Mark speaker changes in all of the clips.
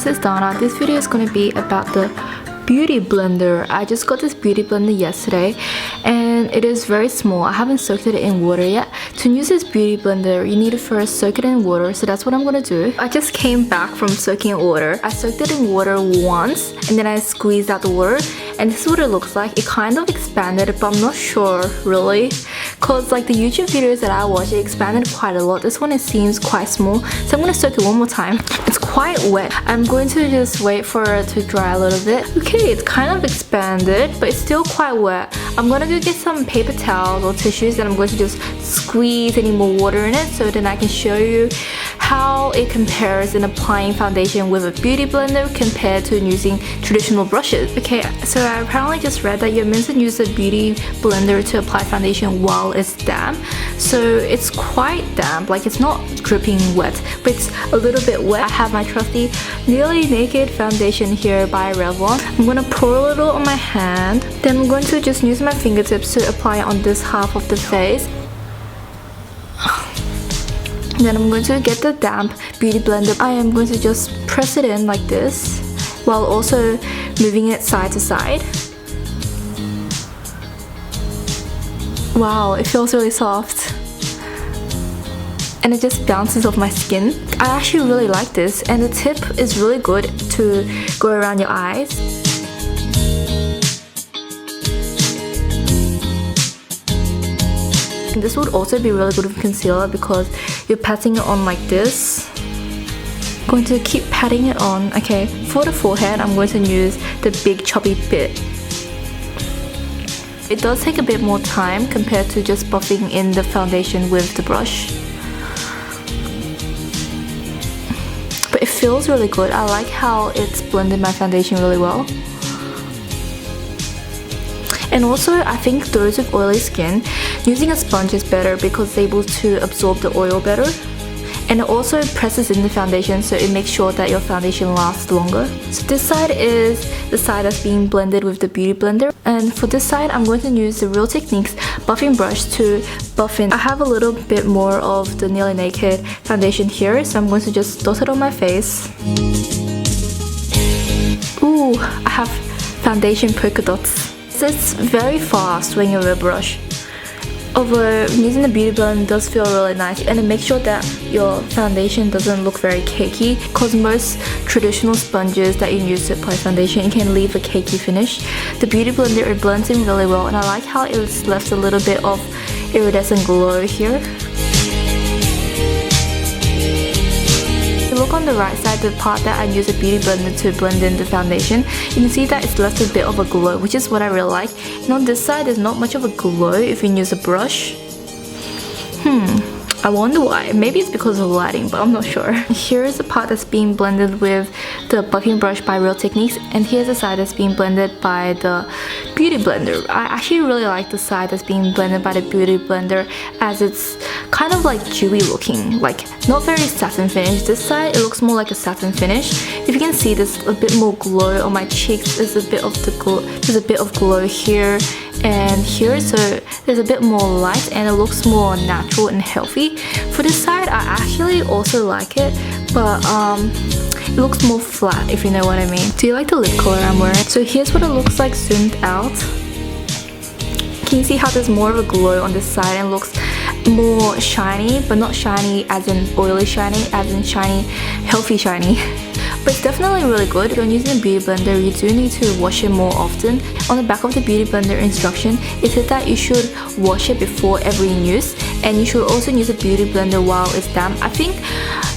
Speaker 1: this is Dana. This video is going to be about the Beauty Blender. I just got this Beauty Blender yesterday and it is very small. I haven't soaked it in water yet. To use this Beauty Blender, you need to first soak it in water, so that's what I'm gonna do. I just came back from soaking in water. I soaked it in water once and then I squeezed out the water, and this is what it looks like. It kind of expanded, but I'm not sure really, cause like the YouTube videos that I watch, it expanded quite a lot. This one, it seems quite small, so I'm gonna soak it one more time. It's quite wet. I'm going to just wait for it to dry a little bit. Okay, it's kind of expanded, but it's still quite wet. I'm gonna go get some paper towels or tissues and I'm going to just squeeze any more water in it so then I can show you how it compares in applying foundation with a Beauty Blender compared to using traditional brushes. Okay, so I apparently just read that you're meant to use the Beauty Blender to apply foundation while it's damp. So it's quite damp, like it's not dripping wet, but it's a little bit wet. I have my trusty Nearly Naked foundation here by Revlon. I'm gonna pour a little on my hand, then I'm going to just use my fingertips to apply it on this half of the face. Then I'm going to get the damp Beauty Blender. I am going to just press it in like this while also moving it side to side. Wow, it feels really soft. And it just bounces off my skin. I actually really like this, and the tip is really good to go around your eyes. And this would also be really good with concealer because you're patting it on like this. I'm going to keep patting it on. Okay, for the forehead, I'm going to use the big choppy bit. It does take a bit more time compared to just buffing in the foundation with the brush. But it feels really good. I like how it's blended my foundation really well. And also, I think those with oily skin, using a sponge is better because it's able to absorb the oil better. And it also presses in the foundation, so it makes sure that your foundation lasts longer. So this side is the side that's being blended with the Beauty Blender. And for this side, I'm going to use the Real Techniques buffing brush to buff in. I have a little bit more of the Nearly Naked foundation here, so I'm going to just dot it on my face. Ooh, I have foundation polka dots. So it's very fast when you wear a brush. Although using the Beauty Blender does feel really nice, and it makes sure that your foundation doesn't look very cakey, because most traditional sponges that you use to apply foundation, it can leave a cakey finish. The Beauty Blender, it blends in really well, and I like how it's left a little bit of iridescent glow here. Look on the right side, the part that I use a Beauty Blender to blend in the foundation, you can see that it's left a bit of a glow, which is what I really like. And on this side, there's not much of a glow if you use a brush. I wonder why. Maybe it's because of lighting, but I'm not sure. Here is the part that's being blended with the buffing brush by Real Techniques, and here's the side that's being blended by the Beauty Blender. I actually really like the side that's being blended by the Beauty Blender, as it's kind of like dewy looking, like not very satin finish. This side, it looks more like a satin finish. If you can see, there's a bit more glow on my cheeks. There's a bit of the glow. There's a bit of glow here and here, so there's a bit more light and it looks more natural and healthy. For this side, I actually also like it, but it looks more flat, if you know what I mean. Do you like the lip color I'm wearing? So here's what it looks like zoomed out. Can you see how there's more of a glow on this side and looks more shiny, but not shiny as in oily shiny, as in shiny, healthy shiny. But it's definitely really good. When using a Beauty Blender, you do need to wash it more often. On the back of the Beauty Blender instruction, it said that you should wash it before every use, and you should also use a Beauty Blender while it's damp. I think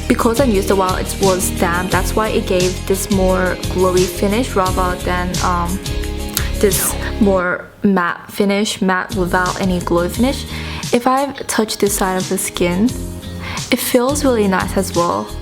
Speaker 1: because I used it while it was damp, that's why it gave this more glowy finish rather than this more matte finish, matte without any glow finish. If I touch this side of the skin, it feels really nice as well.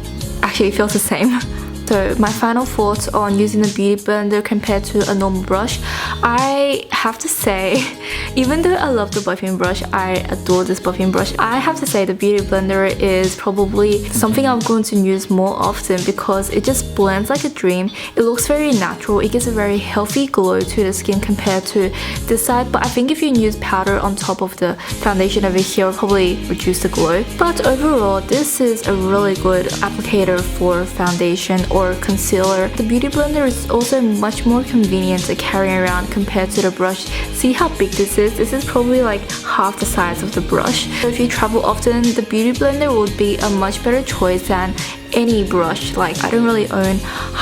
Speaker 1: Actually, it feels the same. So my final thoughts on using the Beauty Blender compared to a normal brush, I have to say, even though I love the buffing brush, I adore this buffing brush, I have to say the Beauty Blender is probably something I'm going to use more often because it just blends like a dream. It looks very natural, it gives a very healthy glow to the skin compared to this side, but I think if you use powder on top of the foundation over here, it'll probably reduce the glow. But overall, this is a really good applicator for foundation or concealer. The Beauty Blender is also much more convenient to carry around compared to the brush. See how big this is? This is probably like half the size of the brush. So if you travel often, the Beauty Blender would be a much better choice than any brush. Like, I don't really own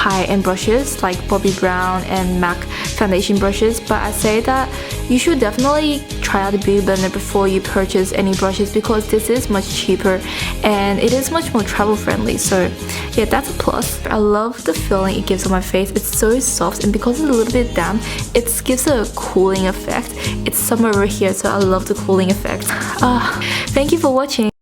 Speaker 1: high-end brushes like Bobbi Brown and MAC foundation brushes, but I say that you should definitely try out the Beauty Blender before you purchase any brushes, because this is much cheaper and it is much more travel friendly. So yeah, that's a plus. I love the feeling it gives on my face. It's so soft, and because it's a little bit damp, it gives a cooling effect. It's somewhere over here, so I love the cooling effect. Thank you for watching.